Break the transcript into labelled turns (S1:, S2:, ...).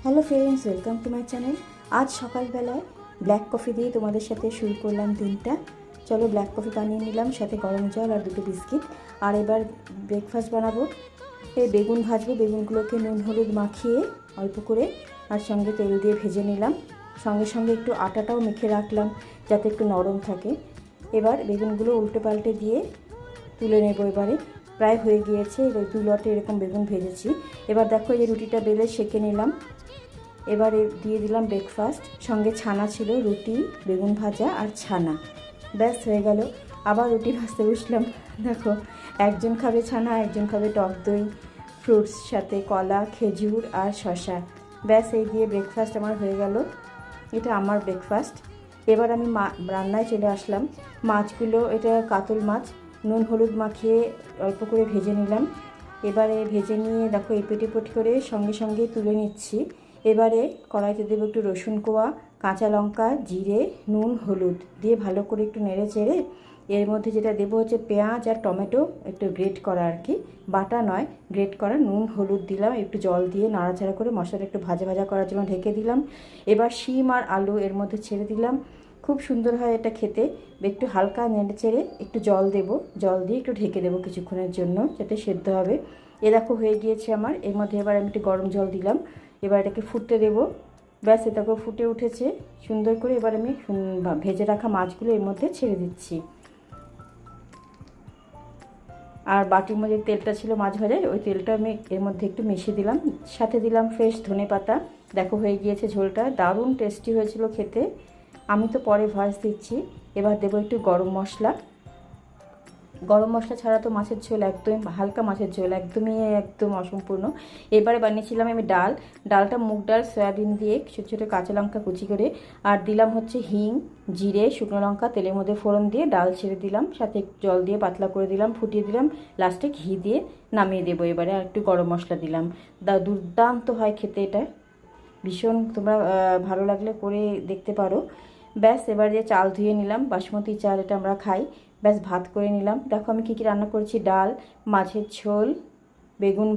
S1: Hello friends, welcome to my channel. আজ সকালবেলায় black coffee দিয়ে তোমাদের সাথে শুরু করলাম দিনটা। চলো ব্ল্যাক কফি বানিয়ে নিলাম, সাথে গরম জল আর দুটো বিস্কিট। আর এবার ব্রেকফাস্ট বানাবো। এই বেগুন ভাজবো, বেগুনগুলোকে নুন হলুদ মাখিয়ে অল্প করে আর সঙ্গে তেল দিয়ে ভেজে নিলাম। সঙ্গে সঙ্গে একটু আটাটাও মেখে রাখলাম যাতে একটু নরম থাকে। এবার বেগুনগুলো উল্টে পাল্টে দিয়ে তুলে নেবো। এবারে প্রায় হয়ে গিয়েছে, এবার 2 লটে এরকম বেগুন ভেজেছি। এবার দেখো এই যে রুটিটা বেলে সেঁকে নিলাম। এবারে দিয়ে দিলাম ব্রেকফাস্ট, সঙ্গে ছানা ছিল, রুটি, বেগুন ভাজা আর ছানা। ব্যাস হয়ে গেল। আবার রুটি ভাজতে বসলাম। দেখো, একজন খাবে ছানা, একজন খাবে টক দই, ফ্রুটস সাথে কলা, খেজুর আর শসা। ব্যাস এই দিয়ে ব্রেকফাস্ট আমার হয়ে গেল। এটা আমার ব্রেকফাস্ট। এবার আমি রান্নায় চলে আসলাম। মাছগুলো, এটা কাতল মাছ, নুন হলুদ মাখিয়ে অল্প করে ভেজে নিলাম। এবারে ভেজে নিয়ে দেখো এপিট ওপিট করে সঙ্গে সঙ্গে তুলে নিচ্ছি। এবারে কড়াইতে দেবো একটু রসুন কোয়া, কাঁচা লঙ্কা, জিরে, নুন হলুদ দিয়ে ভালো করে একটু নেড়ে চেড়ে এর মধ্যে যেটা দেবো হচ্ছে পেঁয়াজ আর টমেটো, একটু গ্রেট করা আর কি, বাটা নয়, গ্রেট করা। নুন হলুদ দিলাম, একটু জল দিয়ে নাড়াচাড়া করে মশলাটা একটু ভাজা ভাজা করার জন্য ঢেকে দিলাম। এবার শিম আর আলু এর মধ্যে ছেড়ে দিলাম। খুব সুন্দর হয় এটা খেতে। একটু হালকা নেড়ে চেড়ে একটু জল দেবো, জল দিয়ে একটু ঢেকে দেবো কিছুক্ষণের জন্য যাতে সেদ্ধ হবে। এ দেখো হয়ে গিয়েছে আমার। এর মধ্যে এবার আমি একটু গরম জল দিলাম। এবার এটাকে ফুটতে দেবো। ব্যাস এটাকে ফুটে উঠেছে সুন্দর করে। এবার আমি ভেজে রাখা মাছগুলো এর মধ্যে ছেড়ে দিচ্ছি। আর বাটির মধ্যে তেলটা ছিল মাছ ভাজার, ওই তেলটা আমি এর মধ্যে একটু মিশিয়ে দিলাম। সাথে দিলাম ফ্রেশ ধনেপাতা। দেখো হয়ে গিয়েছে ঝোলটা, দারুণ টেস্টি হয়েছিল খেতে। আমি তো পরে ভয়েস দিচ্ছি। এবার দেবো একটু গরম মশলা। গরম মশলা ছাড়া তো মাছের ঝোল একদম হালকা, মাছের ঝোল একদম অসম্পূর্ণ। এবারে বানিয়েছিলাম আমি ডালটা মুগ ডাল সয়াবিন দিয়ে ছোটো ছোটো কাঁচা লঙ্কা কুচি করে, আর দিলাম হচ্ছে হিং, জিরে, শুকনো লঙ্কা তেলের মধ্যে ফোড়ন দিয়ে ডাল ছেড়ে দিলাম, সাথে জল দিয়ে পাতলা করে দিলাম, ফুটিয়ে দিলাম, লাস্টে ঘি দিয়ে নামিয়ে দেবো। এবারে আর একটু গরম মশলা দিলাম। দুর্দান্ত হয় খেতে এটা, ভীষণ। তোমরা ভালো লাগলে করে দেখতে পারো। ব্যাস এবার যে চাল ধুয়ে নিলাম, বাসমতি চাল, এটা আমরা খাই। ব্যাস ভাত করে নিলাম। দেখো আমি কী কী রান্না করেছি: ডাল, মাছের ঝোল, বেগুন